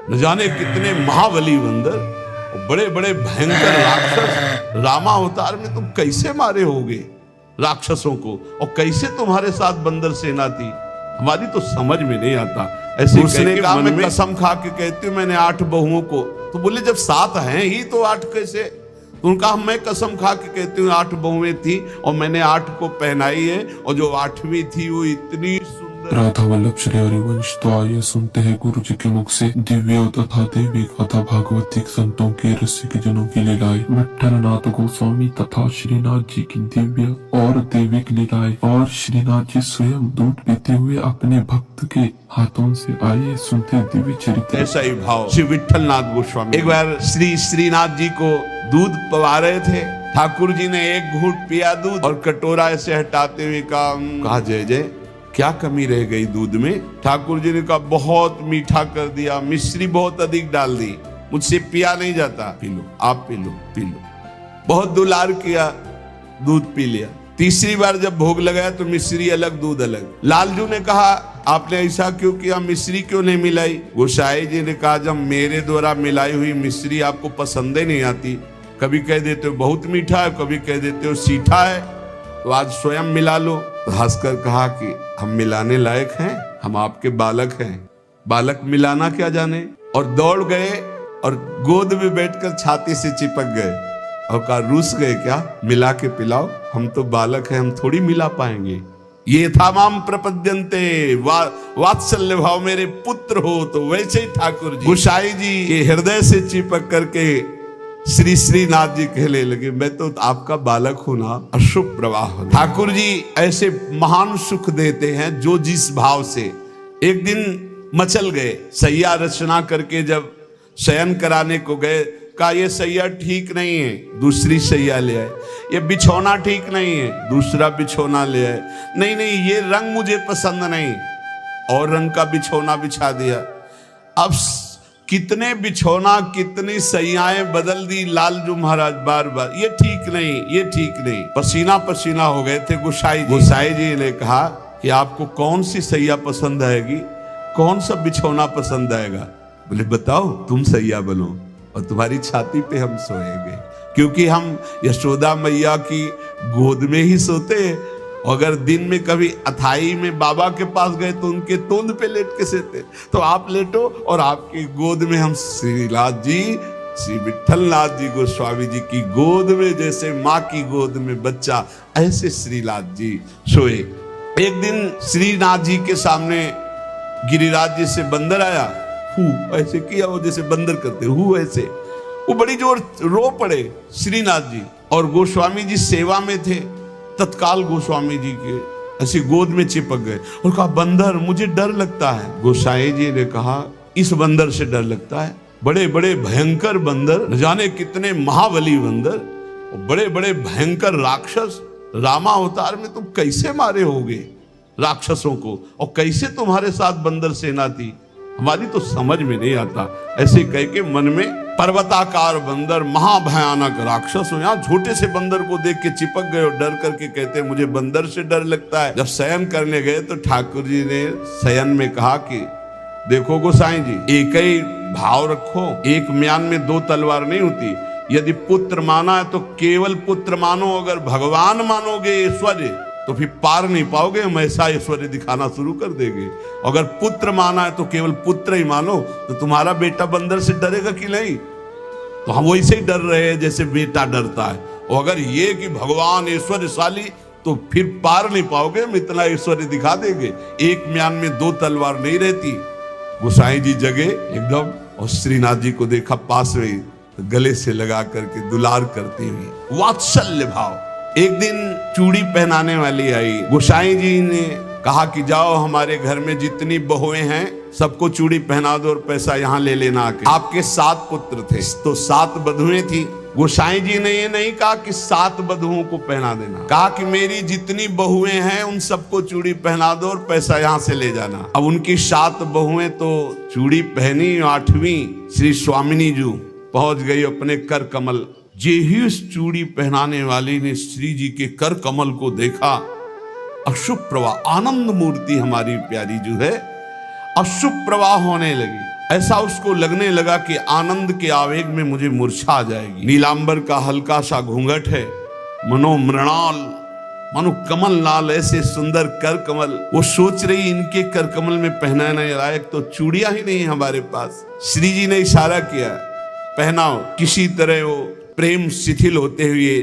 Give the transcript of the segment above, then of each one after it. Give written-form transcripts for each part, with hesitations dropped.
न जाने कितने महाबली बंदर और बड़े बड़े भयंकर राक्षस रामा अवतार में तुम कैसे मारे होगे राक्षसों को, और कैसे तुम्हारे साथ बंदर सेना थी, हमारी तो समझ में नहीं आता। ऐसे उसने कहा मैं कसम खा के कहती हूँ मैंने 8 बहुओं को। तो बोले जब 7 हैं ही तो 8 कैसे? तो उनका हम मैं कसम खा के कहती हूँ 8 बहुएं थी और मैंने 8 को पहनाई है, और जो 8वीं थी वो इतनी सुंदर। राधा वल्लभ श्री हरिवंश तो आइए सुनते हैं गुरु जी के मुख से दिव्य तथा देवी कथा भागवतिक संतों के रसिक जनों की लीलाएं, विट्ठलनाथ गोस्वामी तथा श्रीनाथ जी की दिव्य और दैविक लीलाएं, और श्रीनाथ जी स्वयं दूध पीते हुए अपने भक्त के हाथों से आइए सुनते हैं दिव्य चरित्र। ऐसा ही भाव श्री विट्ठलनाथ गोस्वामी एक बार श्रीनाथ जी को दूध पवा रहे थे। ठाकुर जी ने एक घूंट पिया दूध और कटोरा ऐसे हटाते हुए कहा जय जय क्या कमी रह गई दूध में? ठाकुर जी ने कहा बहुत मीठा कर दिया, मिश्री बहुत अधिक डाल दी, मुझसे पिया नहीं जाता, पी लो आप पी लो पी लो। बहुत दुलार किया, दूध पी लिया। तीसरी बार जब भोग लगाया तो मिश्री अलग दूध अलग। लालजू ने कहा आपने ऐसा क्यों किया, मिश्री क्यों नहीं मिलाई? गोसाई जी ने कहा जब मेरे द्वारा मिलाई हुई मिश्री आपको पसंद ही नहीं आती, कभी कह देते हो बहुत मीठा है, कभी कह देते हो सीठा है, तो आज स्वयं मिला लो। तो हंसकर कहा कि हम मिलाने लायक हैं, हम आपके बालक हैं, बालक मिलाना क्या जाने। और दौड़ गए और गोद में बैठकर छाती से चिपक गए और कहा रूस गए क्या, मिला के पिलाओ, हम तो बालक हैं, हम थोड़ी मिला पाएंगे। ये था माम प्रपद्यन्ते वात्सल्य भाव, मेरे पुत्र हो। तो वैसे ही ठाकुर जी गोसाई जी के हृदय से चिपक करके श्रीनाथ जी कहने लगे मैं तो आपका बालक हूं ना, अशुभ प्रवाह। ठाकुर जी ऐसे महान सुख देते हैं जो जिस भाव से। एक दिन मचल गए, सैया रचना करके जब शयन कराने को गए, कहा ये सैया ठीक नहीं है, दूसरी सैया ले आए। ये बिछौना ठीक नहीं है, दूसरा बिछौना ले आए। नहीं नहीं ये रंग मुझे पसंद नहीं, और रंग का बिछौना बिछा दिया। अब कितने बिछौना कितनी सैयाएं बदल दी लालजू महाराज बार बार, ये ठीक नहीं ये ठीक नहीं। पसीना पसीना हो गए थे गोसाई जी ने कहा कि आपको कौन सी सैया पसंद आएगी, कौन सा बिछौना पसंद आएगा? बोले बताओ तुम सैया बनो और तुम्हारी छाती पे हम सोएंगे, क्योंकि हम यशोदा मैया की गोद में ही सोते। अगर दिन में कभी अथाई में बाबा के पास गए तो उनके तोंद पे लेट के सोते, तो आप लेटो और आपकी गोद में हम श्रीनाथ जी श्री विट्ठलनाथ जी गोस्वामी जी की गोद में, जैसे माँ की गोद में बच्चा, ऐसे श्रीनाथ जी सोए। एक दिन श्रीनाथ जी के सामने गिरिराज जी से बंदर आया, हु ऐसे किया, वो जैसे बंदर करते हु ऐसे, वो बड़ी जोर रो पड़े श्रीनाथ जी, और गोस्वामी जी सेवा में थे। तत्काल गोस्वामी जी के ऐसी गोद में चिपक गए और कहा बंदर मुझे डर लगता है। गोसाई जी ने कहा इस बंदर से डर लगता है? बड़े बड़े भयंकर बंदर, न जाने कितने महाबली बंदर और बड़े बड़े भयंकर राक्षस रामा अवतार में तुम कैसे मारे होगे राक्षसों को, और कैसे तुम्हारे साथ बंदर सेना थी, हमारी तो समझ में नहीं आता। ऐसे कह के मन में पर्वताकार बंदर महाभयानक राक्षस हो, यहाँ छोटे से बंदर को देख के चिपक गए और डर करके कहते मुझे बंदर से डर लगता है। जब शयन करने गए तो ठाकुर जी ने शयन में कहा कि देखो गोसाई जी एक ही भाव रखो, एक म्यान में 2 तलवार नहीं होती। यदि पुत्र माना है तो केवल पुत्र मानो, अगर भगवान मानोगे ऐश्वर्य तो फिर पार नहीं पाओगे, हम ऐसा ऐश्वर्य दिखाना शुरू कर देंगे। अगर पुत्र माना है तो केवल पुत्र ही मानो, तो तुम्हारा बेटा बंदर से डरेगा कि नहीं? तो हम वैसे ही डर रहे हैं जैसे बेटा डरता है। और अगर ये कि भगवान ऐश्वर्यशाली, तो फिर पार नहीं पाओगे, हम इतना ऐश्वर्य दिखा देंगे। एक म्यान में 2 तलवार नहीं रहती। गोसाई जी जगे एकदम और श्रीनाथ जी को देखा पास में, तो गले से लगा करके दुलार करते हुए वात्सल्य भाव। एक दिन चूड़ी पहनाने वाली आई, गोसाई जी ने कहा कि जाओ हमारे घर में जितनी बहुएं हैं सबको चूड़ी पहना दो और पैसा यहाँ ले लेना आके। आपके 7 पुत्र थे तो 7 बधुएं थी। गोसाई जी ने ये नहीं कहा कि 7 बधुओं को पहना देना, कहा कि मेरी जितनी बहुएं हैं उन सबको चूड़ी पहना दो और पैसा यहाँ से ले जाना। अब उनकी 7 बहुएं तो चूड़ी पहनी, 8वीं श्री स्वामिनी जी पहुंच गई अपने कर कमल। जेही उस चूड़ी पहनाने वाली ने श्री जी के कर कमल को देखा, अशुभ प्रवाह, आनंद मूर्ति हमारी प्यारी जो है अशुभ प्रवाह होने लगी। ऐसा उसको लगने लगा कि आनंद के आवेग में मुझे मूर्छा आ जाएगी। नीलांबर का हल्का सा घूंघट है, मनो मृणाल मनो कमल लाल, ऐसे सुंदर कर कमल। वो सोच रही इनके कर कमल में पहनाने लायक तो चूड़ियां ही नहीं हमारे पास। श्री जी ने इशारा किया, पहनाओ। किसी तरह वो प्रेम शिथिल होते हुए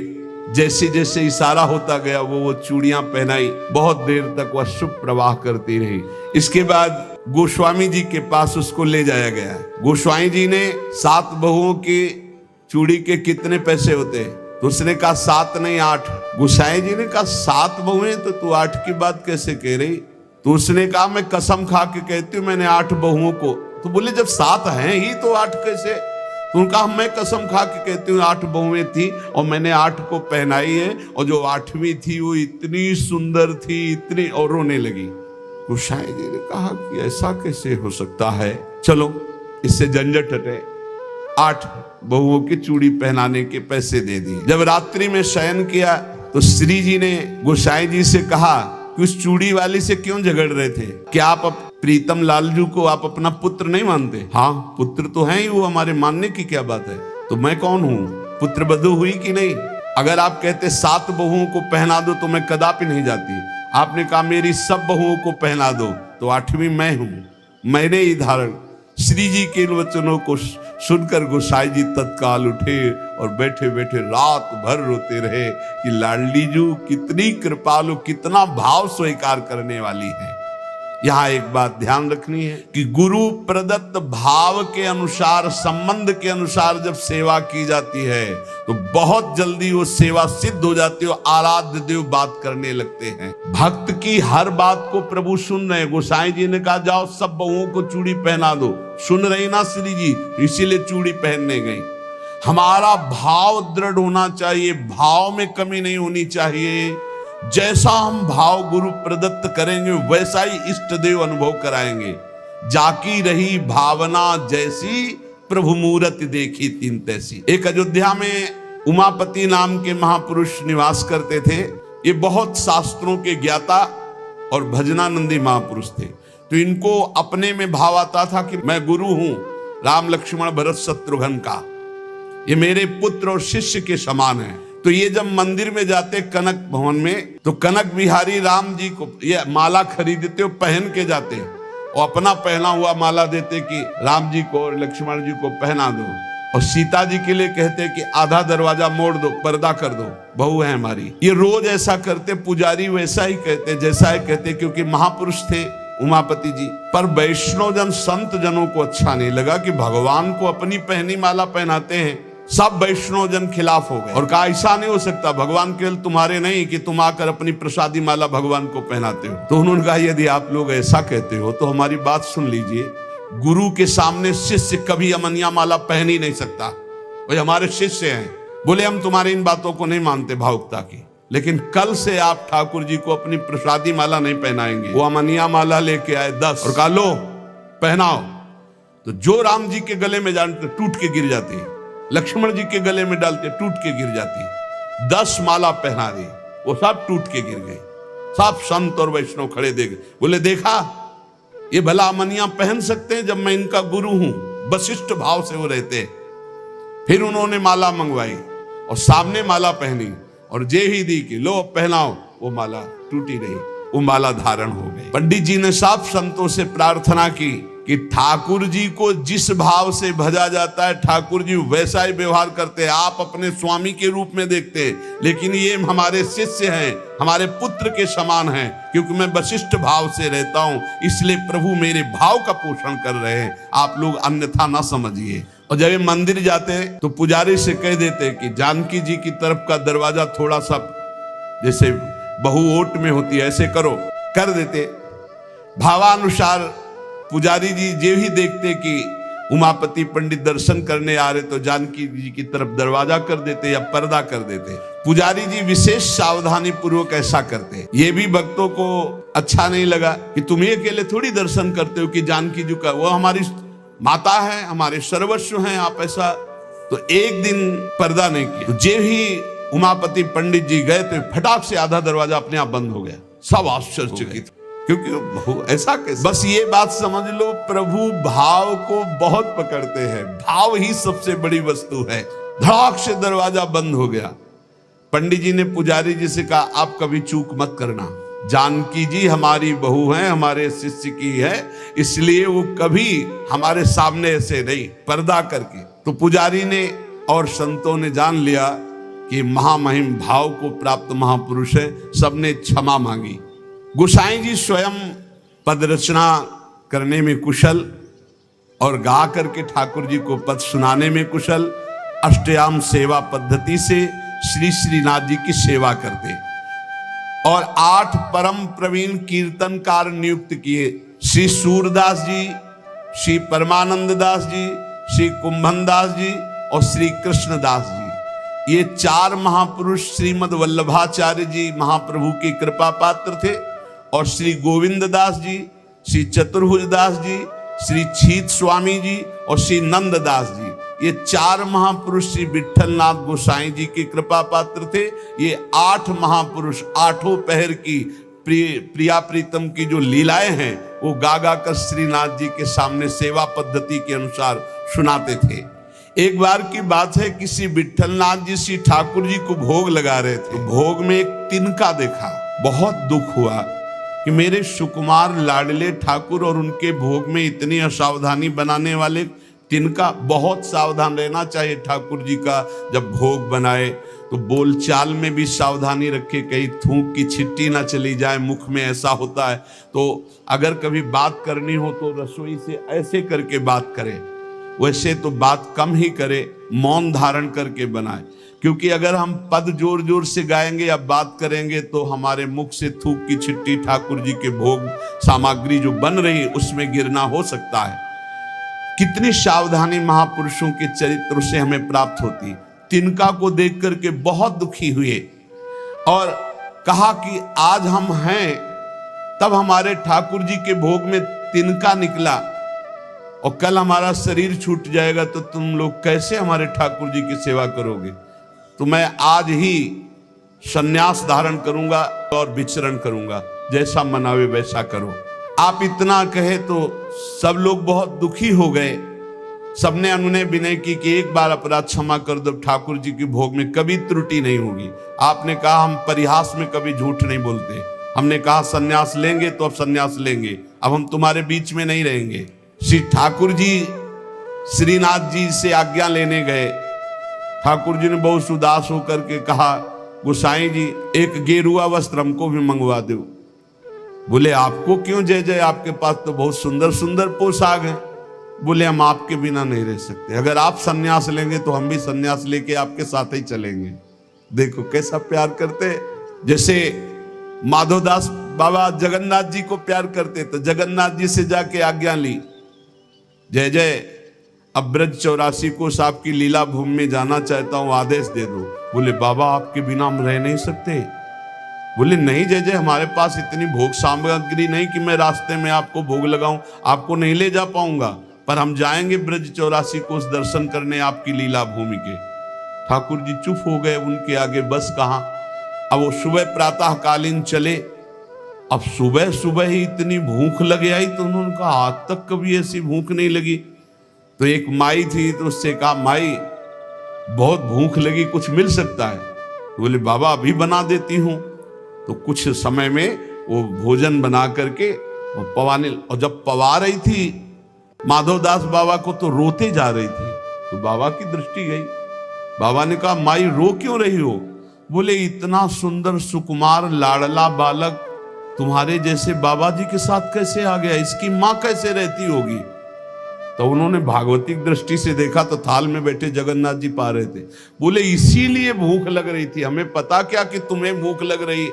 जैसे जैसे इशारा होता गया वो चूड़ियां पहनाई। बहुत देर तक वह शुभ प्रवाह करती रही। इसके बाद गोस्वामी जी के पास उसको ले जाया गया। गोस्वामी जी ने 7 बहुओं की चूड़ी के कितने पैसे होते, तो उसने कहा 7 नहीं 8। गोसाई जी ने कहा 7 बहुएं तो तू 8 की बात कैसे कह रही? तो उसने कहा मैं कसम खा के कहती हूँ मैंने 8 बहुओं को। तो बोले जब 7 हैं ही तो 8 कैसे? तो उनका मैं कसम खा के कहती हूँ 8 बहुएं थी और मैंने 8 को पहनाई है, और जो 8वीं थी वो इतनी सुंदर थी, इतनी, और रोने लगी। गोसाई जी ने कहा कि ऐसा कैसे हो सकता है, चलो इससे झंझट हटे। 8 बहुओं की चूड़ी पहनाने के पैसे दे दिए। जब रात्रि में शयन किया तो श्री जी ने गोसाई जी से कहा कि उस चूड़ी वाली से क्यों झगड़ रहे थे? क्या आप प्रीतम लालजू को आप अपना पुत्र नहीं मानते? हाँ पुत्र तो है ही, वो हमारे मानने की क्या बात है। तो मैं कौन हूँ, पुत्र बधू हुई कि नहीं? अगर आप कहते 7 बहुओं को पहना दो तो मैं कदापि नहीं जाती। आपने कहा मेरी सब बहुओं को पहना दो, तो 8वीं मैं हूं, मैंने ही धारण। श्री जी के वचनों को सुनकर गोसाई जी तत्काल उठे और बैठे बैठे रात भर रोते रहे कि लाडली जू कितनी कृपालु, कितना भाव स्वीकार करने वाली है। यहाँ एक बात ध्यान रखनी है कि गुरु प्रदत्त भाव के अनुसार, संबंध के अनुसार जब सेवा की जाती है तो बहुत जल्दी वो सेवा सिद्ध हो जाती है, आराध्य देव बात करने लगते हैं। भक्त की हर बात को प्रभु सुन रहे हैं। गोसाई जी ने कहा जाओ सब बहुओं को चूड़ी पहना दो, सुन रही ना श्री जी, इसीलिए चूड़ी पहनने गई। हमारा भाव दृढ़ होना चाहिए, भाव में कमी नहीं होनी चाहिए। जैसा हम भाव गुरु प्रदत्त करेंगे वैसा ही इष्ट देव अनुभव कराएंगे। जाकी रही भावना जैसी, प्रभु मूरत देखी तीन तैसी। एक अयोध्या में उमापति नाम के महापुरुष निवास करते थे। ये बहुत शास्त्रों के ज्ञाता और भजनानंदी महापुरुष थे। तो इनको अपने में भाव आता था कि मैं गुरु हूं राम लक्ष्मण भरत शत्रुघ्न का, ये मेरे पुत्र और शिष्य के समान है। तो ये जब मंदिर में जाते कनक भवन में, तो कनक बिहारी राम जी को ये माला खरीदते हो, पहन के जाते और अपना पहना हुआ माला देते कि राम जी को और लक्ष्मण जी को पहना दो, और सीता जी के लिए कहते कि आधा दरवाजा मोड़ दो, पर्दा कर दो, बहू है हमारी। ये रोज ऐसा करते। पुजारी वैसा ही कहते, जैसा ही कहते, क्योंकि महापुरुष थे उमापति जी। पर वैष्णव जन संत जनों को अच्छा नहीं लगा कि भगवान को अपनी पहनी माला पहनाते हैं। सब वैष्णव जन खिलाफ हो गए और कहा ऐसा नहीं हो सकता, भगवान केवल तुम्हारे नहीं कि तुम आकर अपनी प्रसादी माला भगवान को पहनाते हो। तो उन्होंने कहा यदि आप लोग ऐसा कहते हो तो हमारी बात सुन लीजिए। गुरु के सामने शिष्य कभी अमनिया माला पहन ही नहीं सकता, वही हमारे शिष्य हैं। बोले हम तुम्हारी इन बातों को नहीं मानते भावुकता की, लेकिन कल से आप ठाकुर जी को अपनी प्रसादी माला नहीं पहनाएंगे। वो अमनिया माला लेके आए 10 और कहा लो पहनाओ। तो जो राम जी के गले में जानते टूट के गिर जाती है, लक्ष्मण जी के गले में डालते टूट के गिर जाती। 10 माला पहना दी, वो सब टूट के गिर गए। सब संत और वैष्णव खड़े देख बोले देखा ये भला अमनिया पहन सकते हैं जब मैं इनका गुरु हूं। वशिष्ठ भाव से वो रहते। फिर उन्होंने माला मंगवाई और सामने माला पहनी और जे ही दी कि लो पहनाओ, वो माला टूटी रही, वो माला धारण हो गई। पंडित जी ने सब संतों से प्रार्थना की कि ठाकुर जी को जिस भाव से भजा जाता है ठाकुर जी वैसा ही व्यवहार करते हैं। आप अपने स्वामी के रूप में देखते हैं, लेकिन ये हमारे शिष्य हैं, हमारे पुत्र के समान हैं। क्योंकि मैं वशिष्ठ भाव से रहता हूं, इसलिए प्रभु मेरे भाव का पोषण कर रहे हैं, आप लोग अन्यथा ना समझिए। और जब ये मंदिर जाते तो पुजारी से कह देते कि जानकी जी की तरफ का दरवाजा थोड़ा सा जैसे बहु ओट में होती है ऐसे करो, कर देते। भावानुसार पुजारी जी जे ही देखते कि उमापति पंडित दर्शन करने आ रहे तो जानकी जी की तरफ दरवाजा कर देते या पर्दा कर देते। पुजारी जी विशेष सावधानी पूर्वक ऐसा करते। ये भी भक्तों को अच्छा नहीं लगा कि तुम ही अकेले थोड़ी दर्शन करते हो कि जानकी जी का, वो हमारी माता है, हमारे सर्वस्व हैं, आप ऐसा। तो एक दिन पर्दा नहीं किया। तो जे ही उमापति पंडित जी गए तो फटाक से आधा दरवाजा अपने आप बंद हो गया। सब आश्चर्यचकित। क्योंकि ऐसा कैसे? बस ये बात समझ लो, प्रभु भाव को बहुत पकड़ते हैं। भाव ही सबसे बड़ी वस्तु है। धड़ाक से दरवाजा बंद हो गया। पंडित जी ने पुजारी जी से कहा, आप कभी चूक मत करना, जानकी जी हमारी बहू हैं, हमारे शिष्य की है, इसलिए वो कभी हमारे सामने ऐसे नहीं, पर्दा करके। तो पुजारी ने और संतों ने जान लिया कि महामहिम भाव को प्राप्त महापुरुष है। सबने क्षमा मांगी। गोसाई जी स्वयं पद रचना करने में कुशल और गा करके ठाकुर जी को पद सुनाने में कुशल। अष्टयाम सेवा पद्धति से श्री श्रीनाथ जी की सेवा करते और 8 परम प्रवीण कीर्तनकार नियुक्त किए। श्री सूरदास जी, श्री परमानंद दास जी, श्री कुंभन दास जी और श्री कृष्णदास जी। ये 4 महापुरुष श्रीमद वल्लभाचार्य जी महाप्रभु की कृपा पात्र थे और श्री गोविंद दास जी, श्री चतुर्भुज दास जी, श्री छीत स्वामी जी और श्री नंद दास जी, ये 4 महापुरुष श्री विट्ठलनाथ गोसाई जी की कृपा पात्र थे। ये 8 महापुरुष 8 पहर की प्रिया प्रीतम की जो लीलाएं हैं वो गा गा कर श्रीनाथ जी के सामने सेवा पद्धति के अनुसार सुनाते थे। एक बार की बात है, किसी विट्ठलनाथ जी श्री ठाकुर जी को भोग लगा रहे थे। भोग में एक तिनका देखा, बहुत दुख हुआ कि मेरे सुकुमार लाडले ठाकुर और उनके भोग में इतनी असावधानी बनाने वाले तिनका। बहुत सावधान रहना चाहिए ठाकुर जी का, जब भोग बनाए तो बोलचाल में भी सावधानी रखे, कहीं थूक की छिट्टी ना चली जाए मुख में, ऐसा होता है। तो अगर कभी बात करनी हो तो रसोई से ऐसे करके बात करें, वैसे तो बात कम ही करे, मौन धारण करके बनाए। क्योंकि अगर हम पद जोर जोर से गाएंगे या बात करेंगे तो हमारे मुख से थूक की छिट्टी ठाकुर जी के भोग सामग्री जो बन रही है उसमें गिरना हो सकता है। कितनी सावधानी महापुरुषों के चरित्र से हमें प्राप्त होती। तिनका को देख करके बहुत दुखी हुए और कहा कि आज हम हैं, तब हमारे ठाकुर जी के भोग में तिनका निकला और कल हमारा शरीर छूट जाएगा तो तुम लोग कैसे हमारे ठाकुर जी की सेवा करोगे? तो मैं आज ही संन्यास धारण करूंगा और विचरण करूंगा, जैसा मनावे वैसा करो। आप इतना कहे तो सब लोग बहुत दुखी हो गए। सबने अनुनय विनय की कि एक बार अपराध क्षमा कर दो, ठाकुर जी के भोग में कभी त्रुटि नहीं होगी। आपने कहा हम परिहास में कभी झूठ नहीं बोलते। हमने कहा सन्यास लेंगे तो अब सन्यास लेंगे, अब हम तुम्हारे बीच में नहीं रहेंगे। श्री ठाकुर जी श्रीनाथ जी से आज्ञा लेने गए। ठाकुर जी ने बहुत उदास होकर के कहा, गोसाई जी एक गेरुआ वस्त्र हमको भी मंगवा दो। बोले आपको क्यों जय जय, आपके पास तो बहुत सुंदर सुंदर पोशाक है। बोले हम आपके बिना नहीं रह सकते, अगर आप सन्यास लेंगे तो हम भी सन्यास लेके आपके साथ ही चलेंगे। देखो कैसा प्यार करते, जैसे माधवदास बाबा जगन्नाथ जी को प्यार करते तो जगन्नाथ जी से जाके आज्ञा ली, जय जय अब ब्रज 84 को साहब की लीला भूमि में जाना चाहता हूं, आदेश दे दो। बोले बाबा आपके बिना हम रह नहीं सकते। बोले नहीं जय जय, हमारे पास इतनी भोग सामग्री नहीं कि मैं रास्ते में आपको भोग लगाऊं, आपको नहीं ले जा पाऊंगा, पर हम जाएंगे ब्रज 84 को दर्शन करने आपकी लीला भूमि के। ठाकुर जी चुप हो गए, उनके आगे बस कहां। अब वो सुबह प्रातः कालीन चले। अब सुबह सुबह ही इतनी भूख लग आई तो उन्होंने कहा आज तक कभी ऐसी भूख नहीं लगी। तो एक माई थी तो उससे कहा माई बहुत भूख लगी, कुछ मिल सकता है? तो बोले बाबा अभी बना देती हूँ। तो कुछ समय में वो भोजन बना करके और पवाने, और जब पवा रही थी माधवदास बाबा को तो रोते जा रही थी। तो बाबा की दृष्टि गई। बाबा ने कहा माई रो क्यों रही हो? बोले इतना सुंदर सुकुमार लाडला बालक तुम्हारे जैसे बाबा जी के साथ कैसे आ गया, इसकी माँ कैसे रहती होगी? तो उन्होंने भागवतिक दृष्टि से देखा तो थाल में बैठे जगन्नाथ जी पा रहे थे। बोले इसीलिए भूख लग रही थी, हमें पता क्या कि तुम्हें भूख लग रही,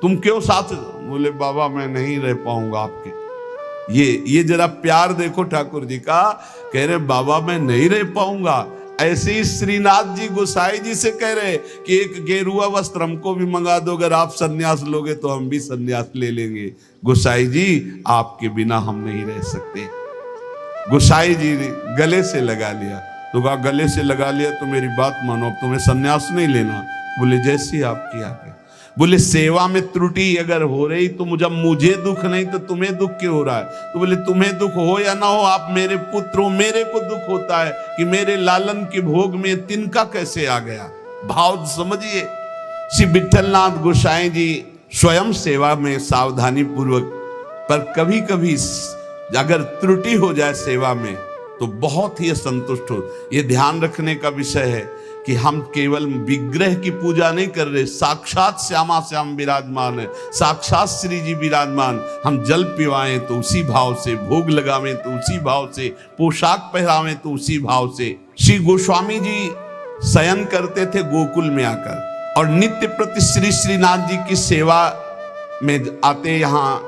तुम क्यों साथ? बोले बाबा मैं नहीं रह पाऊंगा आपके। ये जरा प्यार देखो ठाकुर जी का, कह रहे बाबा मैं नहीं रह पाऊंगा। ऐसे ही श्रीनाथ जी गोसाई जी से कह रहे कि एक गेरुआ वस्त्र हमको भी मंगा दो, अगर आप सन्यास लोगे तो हम भी सन्यास ले लेंगे। गोसाई जी आपके बिना हम नहीं रह सकते। गोसाई जी ने गले से लगा लिया। तो कहा गले से लगा लिया तो मेरी बात मानो, अब तुम्हें सन्यास नहीं लेना। बोले जैसी आपकी आज्ञा। बोले सेवा में त्रुटि अगर हो रही तो मुझे दुख नहीं तो तुम्हें दुख क्यों हो रहा है? तो बोले तुम्हें दुख हो या ना हो, आप मेरे पुत्र हो, मेरे को दुख होता है कि मेरे लालन के भोग में तिनका कैसे आ गया। भाव समझिए। श्री विठलनाथ गोसाई जी स्वयं सेवा में सावधानी पूर्वक, पर कभी कभी अगर त्रुटि हो जाए सेवा में तो बहुत ही असंतुष्ट हो। ये ध्यान रखने का विषय है कि हम केवल विग्रह की पूजा नहीं कर रहे, साक्षात श्यामा श्याम विराजमान है, साक्षात श्री जी विराजमान। हम जल पिवाएं तो उसी भाव से, भोग लगावें तो उसी भाव से, पोशाक पहरावें तो उसी भाव से। श्री गोस्वामी जी शयन करते थे गोकुल में आकर और नित्य प्रति श्री श्रीनाथ जी की सेवा में आते। यहाँ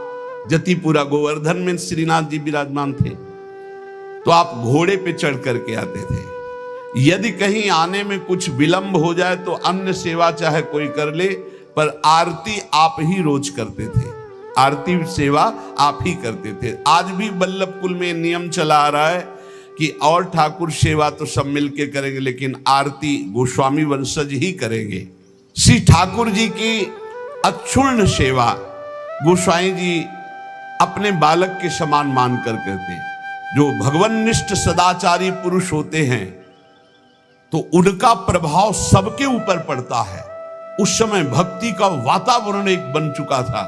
जतिपुरा गोवर्धन में श्रीनाथ जी विराजमान थे तो आप घोड़े पे चढ़ करके आते थे। यदि कहीं आने में कुछ विलंब हो जाए तो अन्य सेवा चाहे कोई कर ले, पर आरती आप ही रोज करते थे, आरती सेवा आप ही करते थे। आज भी बल्लभ कुल में नियम चला आ रहा है कि और ठाकुर सेवा तो सब मिलके करेंगे, लेकिन आरती गोस्वामी वंशज ही करेंगे। श्री ठाकुर जी की अक्षुण्ण सेवा गोस्वामी जी अपने बालक के समान मान कर करते। जो भगवन्निष्ठ सदाचारी पुरुष होते हैं तो उनका प्रभाव सबके ऊपर पड़ता है। उस समय भक्ति का वातावरण एक बन चुका था,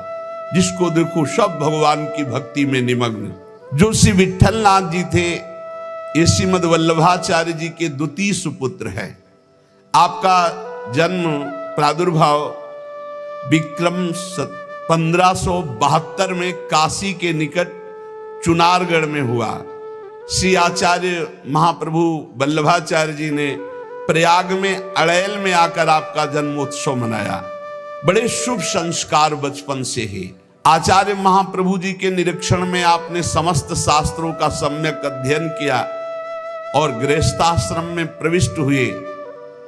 जिसको देखो सब भगवान की भक्ति में निमग्न। जो श्री विठलनाथ जी थे ये श्रीमद वल्लभाचार्य जी के द्वितीय सुपुत्र हैं। आपका जन्म प्रादुर्भाव विक्रम 1572 में काशी के निकट चुनारगढ़ में हुआ। श्री आचार्य महाप्रभु वल्लभाचार्य जी ने प्रयाग में अड़ैल में आकर आपका जन्मोत्सव मनाया। बड़े शुभ संस्कार बचपन से ही। आचार्य महाप्रभु जी के निरीक्षण में आपने समस्त शास्त्रों का सम्यक अध्ययन किया और गृहस्थाश्रम में प्रविष्ट हुए।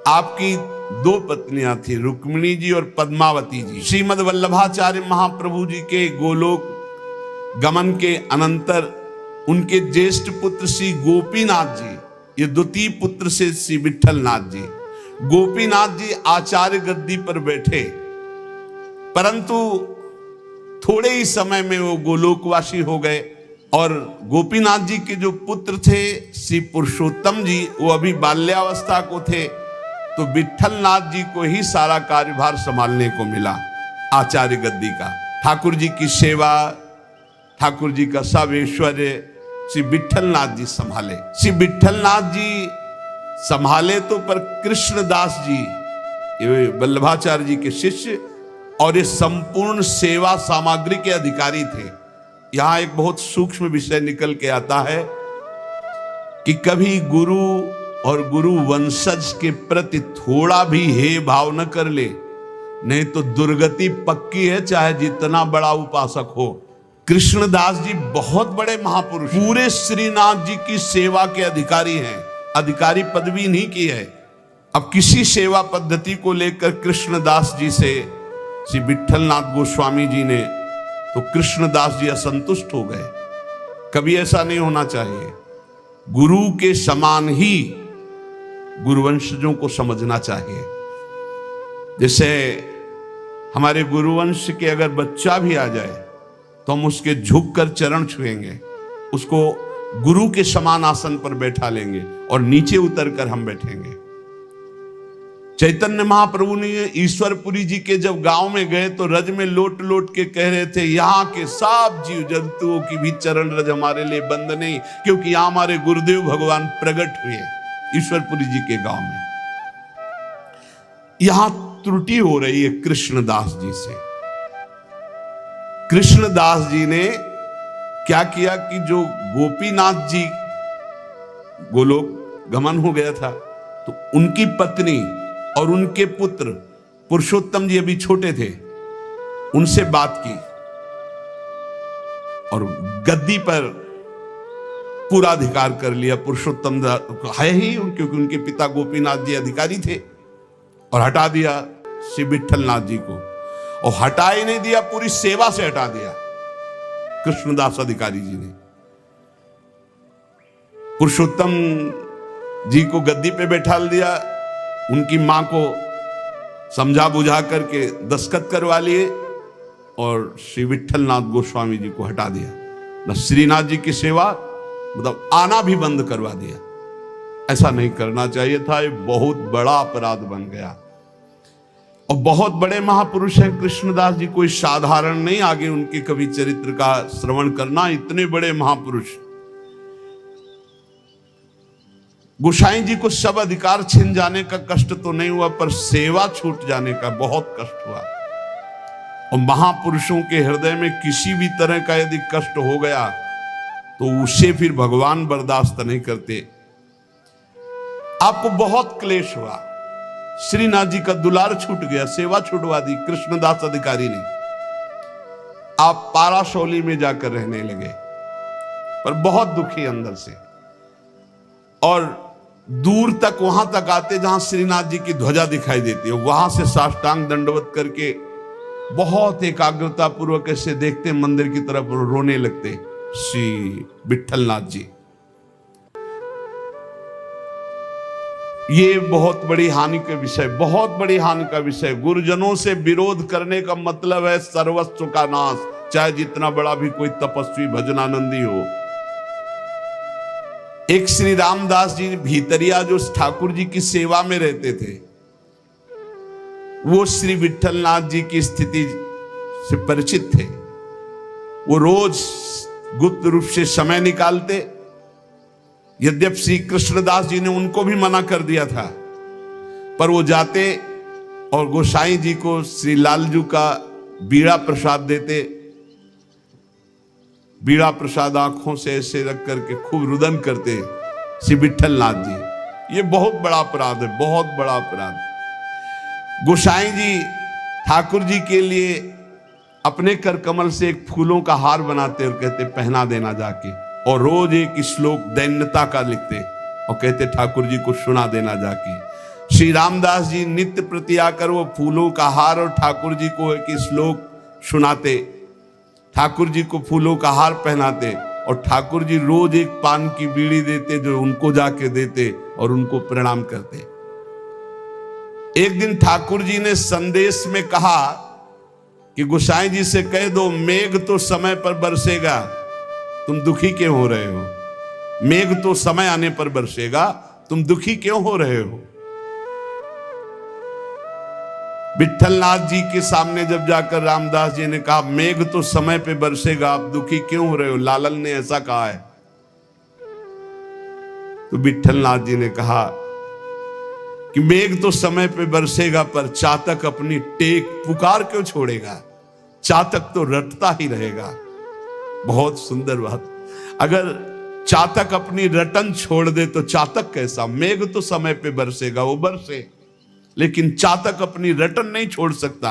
आपकी 2 पत्नियां थी, रुक्मिणी जी और पद्मावती जी। श्रीमद वल्लभाचार्य महाप्रभु जी के गोलोक गमन के अनंतर उनके ज्येष्ठ पुत्र श्री गोपीनाथ जी, ये द्वितीय पुत्र से श्री विठलनाथ जी, गोपीनाथ जी आचार्य गद्दी पर बैठे, परंतु थोड़े ही समय में वो गोलोकवासी हो गए। और गोपीनाथ जी के जो पुत्र थे श्री पुरुषोत्तम जी, वो अभी बाल्यावस्था को थे, तो विठलनाथ जी को ही सारा कार्यभार संभालने को मिला आचार्य गद्दी का। ठाकुर जी की सेवा, ठाकुर जी का सब ऐश्वर्य श्री विठलनाथ जी संभाले। श्री विठलनाथ जी संभाले तो, पर कृष्णदास जी ये वल्लभाचार्य जी के शिष्य और ये संपूर्ण सेवा सामग्री के अधिकारी थे। यहां एक बहुत सूक्ष्म विषय निकल के आता है कि कभी गुरु और गुरु वंशज के प्रति थोड़ा भी हे भाव न कर ले, नहीं तो दुर्गति पक्की है, चाहे जितना बड़ा उपासक हो। कृष्णदास जी बहुत बड़े महापुरुष, पूरे श्रीनाथ जी की सेवा के अधिकारी हैं, अधिकारी पदवी नहीं की है। अब किसी सेवा पद्धति को लेकर कृष्णदास जी से श्री विठलनाथ गोस्वामी जी ने, तो कृष्णदास जी असंतुष्ट हो गए। कभी ऐसा नहीं होना चाहिए। गुरु के समान ही गुरुवंशजों को समझना चाहिए। जैसे हमारे गुरुवंश के अगर बच्चा भी आ जाए तो हम उसके झुककर चरण छुएंगे, उसको गुरु के समान आसन पर बैठा लेंगे और नीचे उतरकर हम बैठेंगे। चैतन्य महाप्रभु ने ईश्वरपुरी जी के जब गांव में गए तो रज में लोट लोट के कह रहे थे, यहाँ के सब जीव जंतुओं की भी चरण रज हमारे लिए बंद नहीं, क्योंकि यहाँ हमारे गुरुदेव भगवान प्रकट हुए ईश्वरपुरी जी के गांव में। यहां त्रुटि हो रही है कृष्णदास जी से। कृष्णदास जी ने क्या किया कि जो गोपीनाथ जी गोलोक गमन हो गया था, तो उनकी पत्नी और उनके पुत्र पुरुषोत्तम जी अभी छोटे थे, उनसे बात की और गद्दी पर पूरा अधिकार कर लिया। पुरुषोत्तम है ही, क्योंकि उनके पिता गोपीनाथ जी अधिकारी थे, और हटा दिया श्री विठलनाथ जी को। और हटा ही नहीं दिया, पूरी सेवा से हटा दिया कृष्णदास अधिकारी जी ने। पुरुषोत्तम जी को गद्दी पे बैठा दिया, उनकी मां को समझा बुझा करके दस्तखत करवा लिए और श्री विट्ठलनाथ गोस्वामी जी को हटा दिया। न श्रीनाथ जी की सेवा मतलब आना भी बंद करवा दिया। ऐसा नहीं करना चाहिए था, ये बहुत बड़ा अपराध बन गया। और बहुत बड़े महापुरुष हैं कृष्णदास जी, कोई साधारण नहीं। आगे उनके कवि चरित्र का श्रवण करना, इतने बड़े महापुरुष। गोसाई जी को सब अधिकार छिन जाने का कष्ट तो नहीं हुआ, पर सेवा छूट जाने का बहुत कष्ट हुआ। और महापुरुषों के हृदय में किसी भी तरह का यदि कष्ट हो गया तो उसे फिर भगवान बर्दाश्त नहीं करते। आपको बहुत क्लेश हुआ, श्रीनाथ जी का दुलार छूट गया, सेवा छुटवा दी कृष्णदास अधिकारी ने। आप पाराशौली में जाकर रहने लगे, पर बहुत दुखी अंदर से। और दूर तक वहां तक आते जहां श्रीनाथ जी की ध्वजा दिखाई देती है, वहां से साष्टांग दंडवत करके बहुत एकाग्रता पूर्वक ऐसे देखते मंदिर की तरफ, रोने लगते श्री विट्ठलनाथ जी। ये बहुत बड़ी हानि का विषय, बहुत बड़ी हानि का विषय। गुरुजनों से विरोध करने का मतलब है सर्वस्व का नाश, चाहे जितना बड़ा भी कोई तपस्वी भजनानंदी हो। एक श्री रामदास जी भीतरिया जो ठाकुर जी की सेवा में रहते थे, वो श्री विट्ठलनाथ जी की स्थिति से परिचित थे। वो रोज गुप्त रूप से समय निकालते। यद्यप श्री कृष्णदास जी ने उनको भी मना कर दिया था, पर वो जाते और गोसाई जी को श्री लालजू का बीड़ा प्रसाद देते। बीड़ा प्रसाद आंखों से ऐसे रख करके खूब रुदन करते श्री विट्ठलनाथ जी। ये बहुत बड़ा अपराध है, बहुत बड़ा अपराध। गोसाई जी ठाकुर जी के लिए अपने कर कमल से एक फूलों का हार बनाते और कहते पहना देना जाके, और रोज एक श्लोक दैन्यता का लिखते और कहते ठाकुर जी को सुना देना जाके। श्री रामदास जी नित्य प्रति आकर वो फूलों का हार और ठाकुर जी को एक श्लोक सुनाते, ठाकुर जी को फूलों का हार पहनाते, और ठाकुर जी रोज एक पान की बीड़ी देते जो उनको जाके देते और उनको प्रणाम करते। एक दिन ठाकुर जी ने संदेश में कहा कि गोसाई जी से कह दो मेघ तो समय पर बरसेगा, तुम दुखी क्यों हो रहे हो? मेघ तो समय आने पर बरसेगा, तुम दुखी क्यों हो रहे हो? विट्ठलनाथ जी के सामने जब जाकर रामदास जी ने कहा मेघ तो समय पे बरसेगा, आप दुखी क्यों हो रहे हो? लालन ने ऐसा कहा है। तो विट्ठलनाथ जी ने कहा कि मेघ तो समय पे बरसेगा, पर चातक अपनी टेक पुकार क्यों छोड़ेगा? चातक तो रटता ही रहेगा। बहुत सुंदर बात। अगर चातक अपनी रटन छोड़ दे तो चातक कैसा? मेघ तो समय पे बरसेगा, वो बरसे, लेकिन चातक अपनी रटन नहीं छोड़ सकता।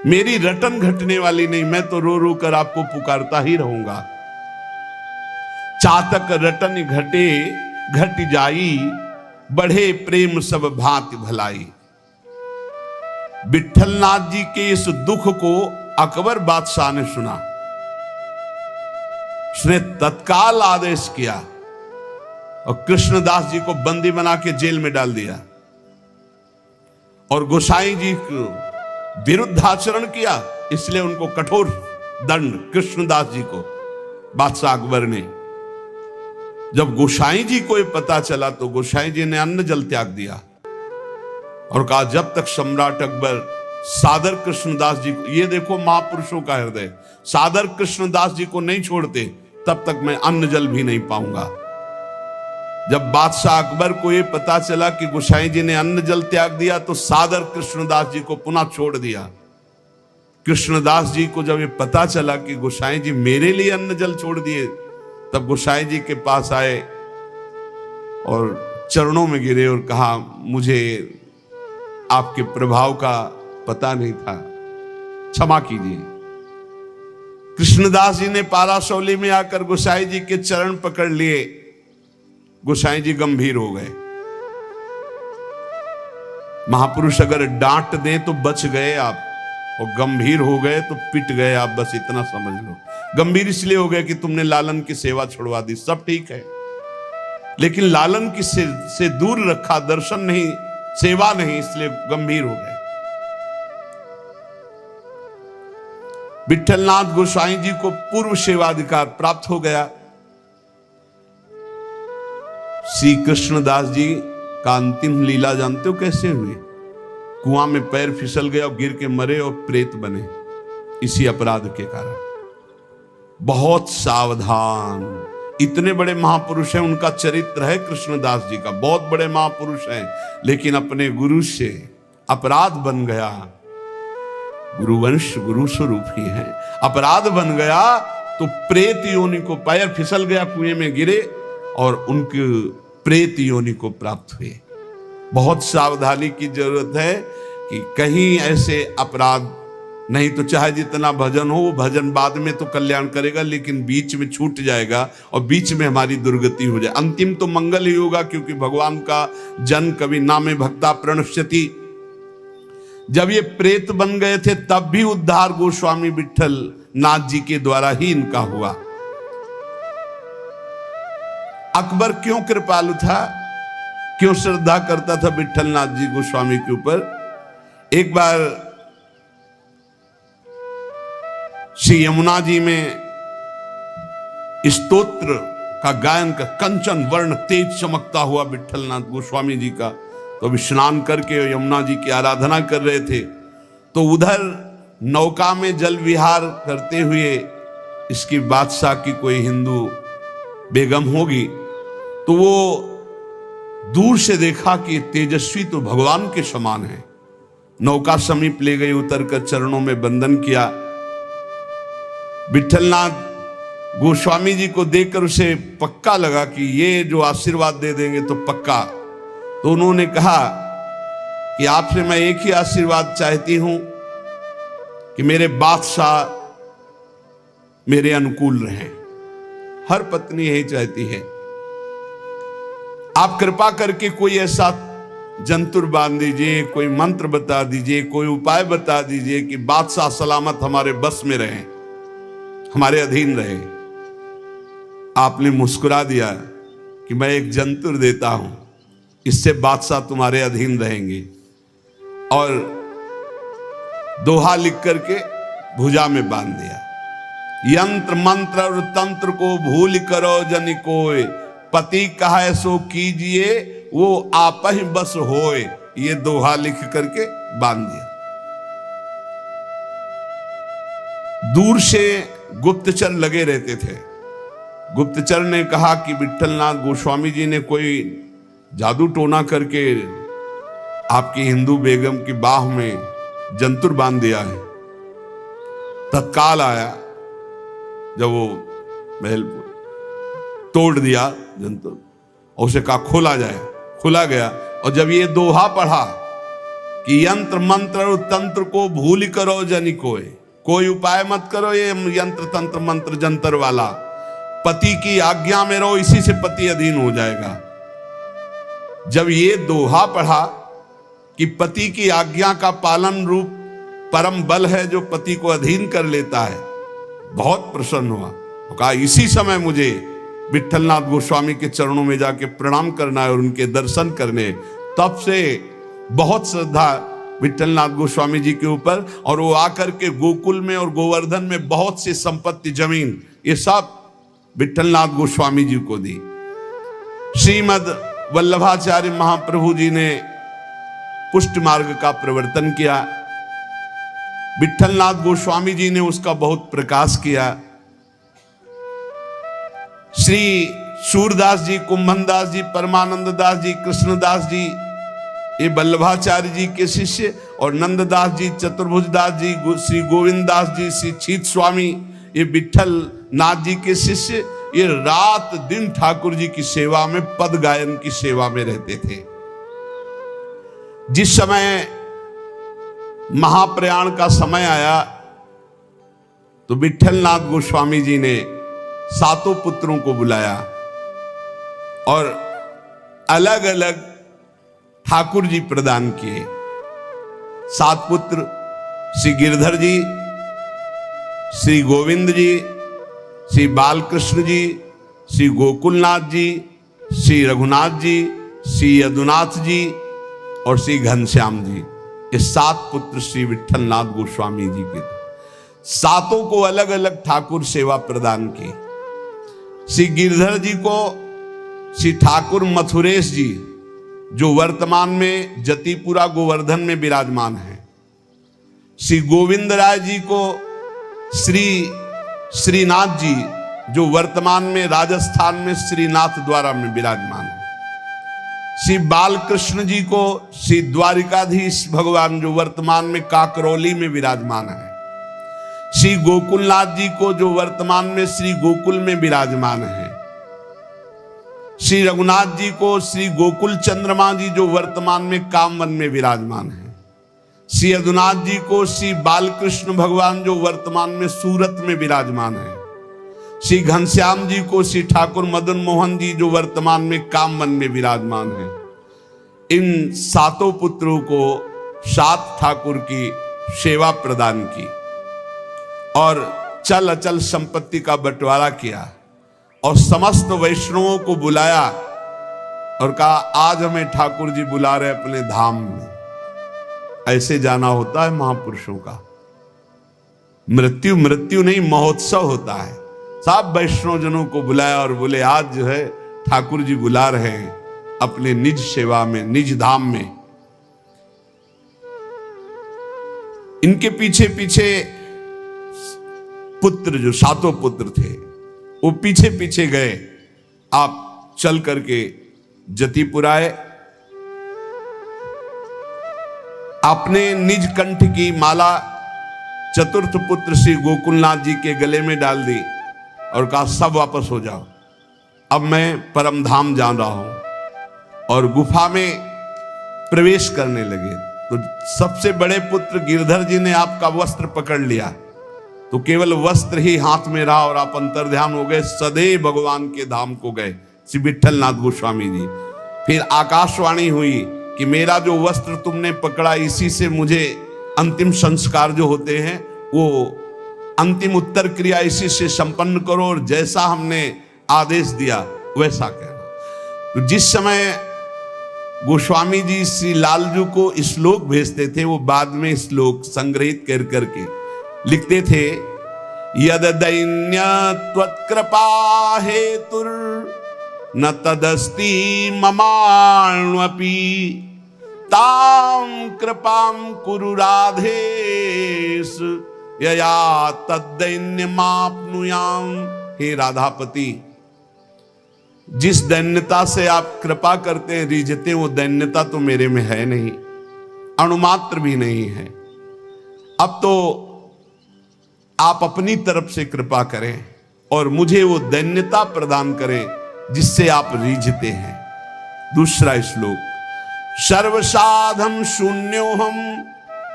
मेरी रटन घटने वाली नहीं, मैं तो रो रो कर आपको पुकारता ही रहूंगा। चातक रटन घटे घट जाई, बढ़े प्रेम सब भांति भलाई। विट्ठलनाथ जी के इस दुख को अकबर बादशाह ने सुना। उसने तत्काल आदेश किया और कृष्णदास जी को बंदी बना के जेल में डाल दिया, और गोसाई जी को विरुद्ध आचरण किया, इसलिए उनको कठोर दंड कृष्णदास जी को बादशाह अकबर ने। जब गोसाई जी को ये पता चला तो गोसाई जी ने अन्न जल त्याग दिया और कहा जब तक सम्राट अकबर सादर कृष्णदास जी को, ये देखो महापुरुषों का हृदय, सादर कृष्णदास जी को नहीं छोड़ते तब तक मैं अन्न जल भी नहीं पाऊंगा। जब बादशाह अकबर को ये पता चला कि गोसाई जी ने अन्न जल त्याग दिया तो सादर कृष्णदास जी को पुनः छोड़ दिया। कृष्णदास जी को जब ये पता चला कि गोसाई जी मेरे लिए अन्न जल छोड़ दिए, तब गोसाई जी के पास आए और चरणों में गिरे और कहा मुझे आपके प्रभाव का पता नहीं था, क्षमा कीजिए। कृष्णदास जी ने पाराशौली में आकर गोसाई जी के चरण पकड़ लिए। गोसाई जी गंभीर हो गए। महापुरुष अगर डांट दे तो बच गए आप, और गंभीर हो गए तो पिट गए आप, बस इतना समझ लो। गंभीर इसलिए हो गए कि तुमने लालन की सेवा छुड़वा दी, सब ठीक है, लेकिन लालन की से दूर रखा, दर्शन नहीं, सेवा नहीं, इसलिए गंभीर हो गए। विठलनाथ गोसाई जी को पूर्व सेवाधिकार प्राप्त हो गया। श्री कृष्णदास जी का अंतिम लीला जानते हो कैसे हुई? कुआं में पैर फिसल गया और गिर के मरे और प्रेत बने, इसी अपराध के कारण। बहुत सावधान, इतने बड़े महापुरुष हैं, उनका चरित्र है कृष्णदास जी का, बहुत बड़े महापुरुष हैं, लेकिन अपने गुरु से अपराध बन गया। गुरुवंश गुरु स्वरूप ही है, अपराध बन गया तो प्रेत योनि को, पैर फिसल गया, कुएं में गिरे और उनके प्रेत योनि को प्राप्त हुए। बहुत सावधानी की जरूरत है कि कहीं ऐसे अपराध, नहीं तो चाहे जितना भजन हो, वो भजन बाद में तो कल्याण करेगा, लेकिन बीच में छूट जाएगा और बीच में हमारी दुर्गति हो जाए। अंतिम तो मंगल ही होगा, क्योंकि भगवान का जन कवि नामे भक्ता प्रणश्यति। जब ये प्रेत बन गए थे तब भी उद्धार गोस्वामी विठल नाथ जी के द्वारा ही इनका हुआ। अकबर क्यों कृपालु था, क्यों श्रद्धा करता था विठल नाथ जी गोस्वामी के ऊपर? एक बार श्री यमुना जी में स्तोत्र का गायन का, कंचन वर्ण तेज चमकता हुआ विठल नाथ गोस्वामी जी का, तो अभी स्नान करके यमुना जी की आराधना कर रहे थे, तो उधर नौका में जल विहार करते हुए इसकी बादशाह की कोई हिंदू बेगम होगी, तो वो दूर से देखा कि तेजस्वी तो भगवान के समान है। नौका समीप ले गई, उतरकर चरणों में बंदन किया। विठलनाथ गोस्वामी जी को देखकर उसे पक्का लगा कि ये जो आशीर्वाद दे देंगे तो पक्का। तो उन्होंने कहा कि आपसे मैं एक ही आशीर्वाद चाहती हूं कि मेरे बादशाह मेरे अनुकूल रहें। हर पत्नी यही चाहती है। आप कृपा करके कोई ऐसा जंतुर बांध दीजिए, कोई मंत्र बता दीजिए, कोई उपाय बता दीजिए कि बादशाह सलामत हमारे बस में रहे, हमारे अधीन रहे। आपने मुस्कुरा दिया कि मैं एक जंतुर देता हूं, इससे बादशाह तुम्हारे अधीन रहेंगे, और दोहा लिख करके भुजा में बांध दिया। यंत्र मंत्र और तंत्र को भूल करो जनि कोय, पति कहे सो कीजिए वो आप ही बस होए। ये दोहा लिख करके बांध दिया। दूर से गुप्तचर लगे रहते थे। गुप्तचर ने कहा कि विठलनाथ गोस्वामी जी ने कोई जादू टोना करके आपकी हिंदू बेगम की बाह में जंतुर बांध दिया है। तत्काल आया, जब वो महल तोड़ दिया जंतुर, और उसे कहा खोला जाए, खुला गया। और जब ये दोहा पढ़ा कि यंत्र मंत्र और तंत्र को भूल करो जनि कोई उपाय मत करो, ये यंत्र तंत्र मंत्र जंतर वाला, पति की आज्ञा में रहो, इसी से पति अधीन हो जाएगा। जब ये दोहा पढ़ा कि पति की आज्ञा का पालन रूप परम बल है जो पति को अधीन कर लेता है, बहुत प्रसन्न हुआ। कहा इसी समय मुझे विठलनाथ गोस्वामी के चरणों में जाके प्रणाम करना है और उनके दर्शन करने। तब से बहुत श्रद्धा विठलनाथ गोस्वामी जी के ऊपर, और वो आकर के गोकुल में और गोवर्धन में बहुत सी संपत्ति, जमीन, ये सब विठलनाथ गोस्वामी जी को दी। श्रीमद वल्लभाचार्य महाप्रभु जी ने पुष्ट मार्ग का प्रवर्तन किया। विठलनाथ गोस्वामी जी ने उसका बहुत प्रकाश किया। श्री सूरदास जी, कुंभनदास जी, परमानंद दास जी, कृष्णदास जी, ये वल्लभाचार्य जी के शिष्य, और नंददास जी, चतुर्भुजदास जी, श्री गोविंद दास जी, श्री छीत स्वामी, ये विठल नाथ जी के शिष्य, ये रात दिन ठाकुर जी की सेवा में, पद गायन की सेवा में रहते थे। जिस समय महाप्रयाण का समय आया तो विठलनाथ गोस्वामी जी ने सातों पुत्रों को बुलाया और अलग अलग ठाकुर जी प्रदान किए। 7 पुत्र श्री गिरधर जी, श्री गोविंद जी, श्री बालकृष्ण जी, श्री गोकुलनाथ जी, श्री रघुनाथ जी, श्री यदुनाथ जी और श्री घनश्याम जी, ये 7 पुत्र श्री विठलनाथ गोस्वामी जी के थे। सातों को अलग अलग ठाकुर सेवा प्रदान की। श्री गिरधर जी को श्री ठाकुर मथुरेश जी, जो वर्तमान में जतिपुरा गोवर्धन में विराजमान है। श्री गोविंद राय जी को श्री श्रीनाथ जी, जो वर्तमान में राजस्थान में श्रीनाथ द्वारा में विराजमान है। श्री बालकृष्ण जी को श्री द्वारिकाधीश भगवान, जो वर्तमान में काकरौली में विराजमान है। श्री गोकुलनाथ जी को, जो वर्तमान में श्री गोकुल में विराजमान है। श्री रघुनाथ जी को श्री गोकुल चंद्रमा जी, जो वर्तमान में कामवन में विराजमान है। श्री यदुनाथ जी को श्री बालकृष्ण भगवान, जो वर्तमान में सूरत में विराजमान है। श्री घनश्याम जी को श्री ठाकुर मदन मोहन जी, जो वर्तमान में कामवन में विराजमान है। इन सातों पुत्रों को सात ठाकुर की सेवा प्रदान की और चल अचल संपत्ति का बंटवारा किया और समस्त वैष्णवों को बुलाया और कहा, आज हमें ठाकुर जी बुला रहे अपने धाम में। ऐसे जाना होता है महापुरुषों का। मृत्यु मृत्यु नहीं, महोत्सव होता है। सब वैष्णव जनों को बुलाया और बोले, आज जो है ठाकुर जी बुला रहे हैं अपने निज सेवा में, निज धाम में। इनके पीछे पीछे पुत्र, जो सातों पुत्र थे, वो पीछे पीछे गए। आप चल करके जतिपुरा आए, आपने निज कंठ की माला चतुर्थ पुत्र श्री गोकुलनाथ जी के गले में डाल दी और कहा, सब वापस हो जाओ, अब मैं परम धाम जा रहा हूं। और गुफा में प्रवेश करने लगे तो सबसे बड़े पुत्र गिरधर जी ने आपका वस्त्र पकड़ लिया, तो केवल वस्त्र ही हाथ में रहा और आप अंतर्ध्यान हो गए, सदैव भगवान के धाम को गए, श्री विट्ठलनाथ गोस्वामी जी। फिर आकाशवाणी हुई कि मेरा जो वस्त्र तुमने पकड़ा, इसी से मुझे अंतिम संस्कार जो होते हैं, वो अंतिम उत्तर क्रिया इसी से संपन्न करो और जैसा हमने आदेश दिया वैसा कहना। तो जिस समय गोस्वामी जी श्री लालजू को श्लोक भेजते थे, वो बाद में श्लोक संग्रहित कर करके लिखते थे, यद दैन्य त्वत्कृपा हेतुर न तदस्ति ममाण्वपि ताम कृपाम कुरु राधेश यया तद्दैन्यमाप्नुयाम। हे राधापति, जिस दैन्यता से आप कृपा करते हैं, रिझते, वो दैन्यता तो मेरे में है नहीं, अणुमात्र भी नहीं है। अब तो आप अपनी तरफ से कृपा करें और मुझे वो दैन्यता प्रदान करें जिससे आप रिझते हैं। दूसरा श्लोक, सर्वसाधम शून्योहम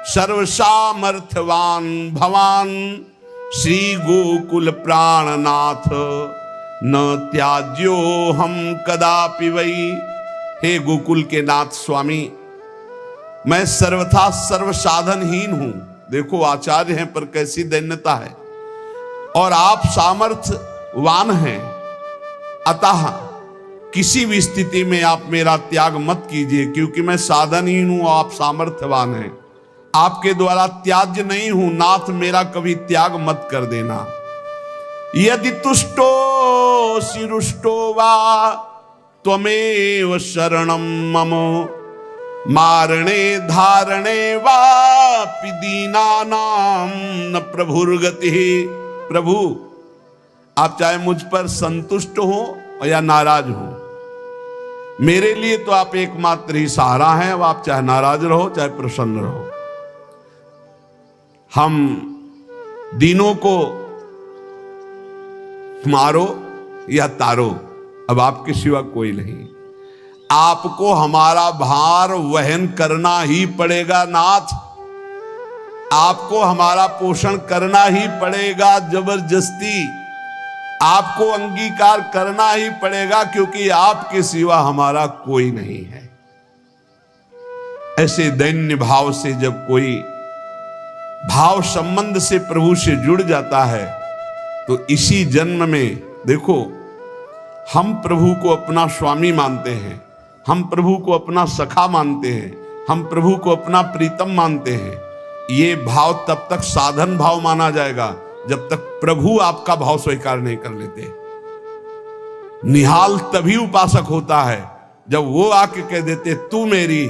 सर्वसामर्थ्यवान भवान श्री गोकुल प्राणनाथ न त्याज्यो हम कदापि वही। हे गोकुल के नाथ स्वामी, मैं सर्वथा सर्वसाधनहीन हूं। देखो आचार्य हैं पर कैसी दैन्यता है, और आप सामर्थ्यवान हैं, अतः किसी भी स्थिति में आप मेरा त्याग मत कीजिए, क्योंकि मैं साधनहीन हूं, आप सामर्थ्यवान हैं, आपके द्वारा त्याज्य नहीं हूं। नाथ मेरा कभी त्याग मत कर देना। यदि तुष्टो शिरुष्टो वा त्वमेव शरणं मम मारणे धारणे वापि दीनानां न प्रभुर्गति। प्रभु, आप चाहे मुझ पर संतुष्ट हो या नाराज हो, मेरे लिए तो आप एकमात्र ही सहारा हैं। अब आप चाहे नाराज रहो चाहे प्रसन्न रहो, हम दीनों को मारो या तारो, अब आपके सिवा कोई नहीं। आपको हमारा भार वहन करना ही पड़ेगा नाथ, आपको हमारा पोषण करना ही पड़ेगा, जबरदस्ती आपको अंगीकार करना ही पड़ेगा, क्योंकि आपके सिवा हमारा कोई नहीं है। ऐसे दैन्य भाव से जब कोई भाव संबंध से प्रभु से जुड़ जाता है, तो इसी जन्म में देखो, हम प्रभु को अपना स्वामी मानते हैं, हम प्रभु को अपना सखा मानते हैं, हम प्रभु को अपना प्रीतम मानते हैं, ये भाव तब तक साधन भाव माना जाएगा जब तक प्रभु आपका भाव स्वीकार नहीं कर लेते। निहाल तभी उपासक होता है जब वो आके कह देते तू मेरी,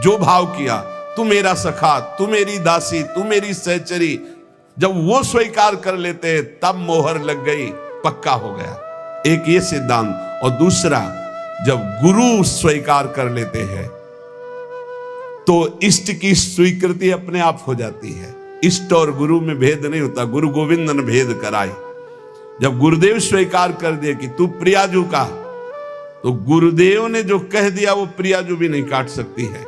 जो भाव किया, तू मेरा सखा, तू मेरी दासी, तू मेरी सहचरी, जब वो स्वीकार कर लेते तब मोहर लग गई, पक्का हो गया। एक ये सिद्धांत। और दूसरा, जब गुरु स्वीकार कर लेते हैं तो इष्ट की स्वीकृति अपने आप हो जाती है। इष्ट और गुरु में भेद नहीं होता, गुरु गोविंद ने भेद कराए। जब गुरुदेव स्वीकार कर दिए कि तू प्रियाजू का, तो गुरुदेव ने जो कह दिया वो प्रियाजू भी नहीं काट सकती है।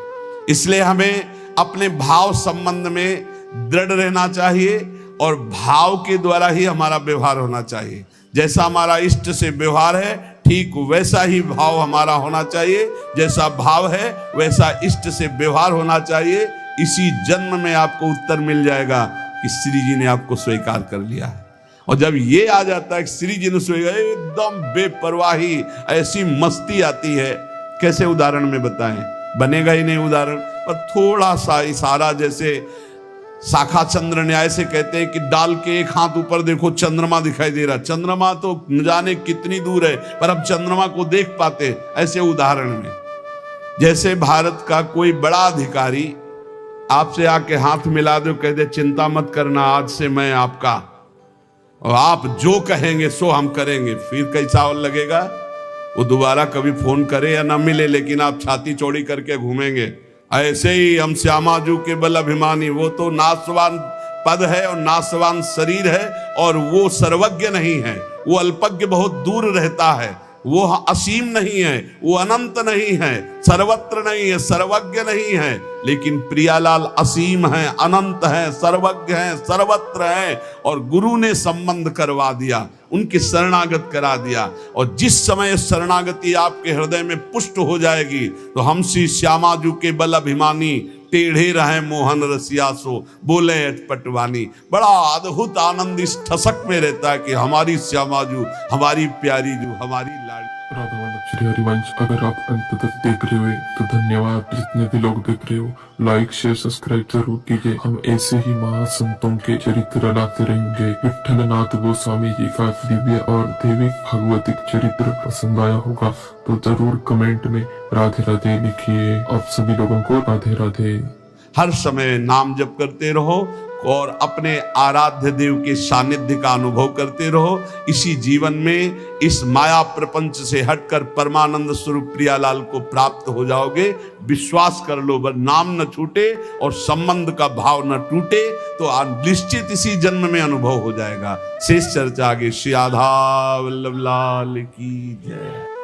इसलिए हमें अपने भाव संबंध में दृढ़ रहना चाहिए और भाव के द्वारा ही हमारा व्यवहार होना चाहिए। जैसा हमारा इष्ट से व्यवहार है ठीक वैसा ही भाव हमारा होना चाहिए। जैसा भाव है वैसा इष्ट से व्यवहार होना चाहिए। इसी जन्म में आपको उत्तर मिल जाएगा कि श्री जी ने आपको स्वीकार कर लिया है। और जब ये आ जाता है कि श्री जी ने स्वीकार, एकदम बेपरवाही, ऐसी मस्ती आती है। कैसे उदाहरण में बताएं, बनेगा ही नहीं उदाहरण, पर थोड़ा सा इशारा, जैसे शाखा चंद्र न्याय से कहते हैं कि डाल के एक हाथ ऊपर देखो चंद्रमा दिखाई दे रहा। चंद्रमा तो न जाने कितनी दूर है, पर अब चंद्रमा को देख पाते। ऐसे उदाहरण में जैसे भारत का कोई बड़ा अधिकारी आपसे आके हाथ मिला दो, कह दे चिंता मत करना, आज से मैं आपका, और आप जो कहेंगे सो हम करेंगे। फिर कैसा और लगेगा? वो दोबारा कभी फोन करे या ना मिले, लेकिन आप छाती चौड़ी करके घूमेंगे। ऐसे ही हम श्यामाजू के बल अभिमानी, वो तो नाशवान पद है और नाशवान शरीर है, और वो सर्वज्ञ नहीं है, वो अल्पज्ञ बहुत दूर रहता है। वो असीम नहीं है, वो अनंत नहीं है, सर्वत्र नहीं है, सर्वज्ञ नहीं है। लेकिन प्रियालाल असीम है, अनंत है, सर्वज्ञ है, सर्वत्र है। और गुरु ने संबंध करवा दिया, उनकी शरणागत करा दिया। और जिस समय शरणागति आपके हृदय में पुष्ट हो जाएगी तो हम श्री श्यामाजू के बल अभिमानी, टेढ़े रहे मोहन रसिया सो, बोले अटपटवानी। बड़ा अद्भुत आनंद इस ठसक में रहता है कि हमारी श्यामाजू, हमारी प्यारी जू, हमारी लाड़ी। राधा वल्लभ श्री हरिवंश अगर आप अंत तक देख रहे हो तो धन्यवाद। जितने भी लोग देख रहे हो लाइक शेयर सब्सक्राइब जरूर कीजिए। हम ऐसे ही महासंतों के चरित्र लाते रहेंगे। विठ्ठल नाथ गोस्वामी जी का दिव्य और दैविक भगवतिक चरित्र पसंद आया होगा तो जरूर कमेंट में राधे राधे लिखिए। आप सभी लोगों को राधे राधे। हर समय नाम जप करते रहो और अपने आराध्य देव के सानिध्य का अनुभव करते रहो। इसी जीवन में इस माया प्रपंच से हटकर परमानंद स्वरूप प्रियालाल को प्राप्त हो जाओगे। विश्वास कर लो, बस नाम न छूटे और संबंध का भाव न टूटे तो निश्चित इसी जन्म में अनुभव हो जाएगा। शेष चर्चा आगे। श्री राधा वल्लभ लाल की जय।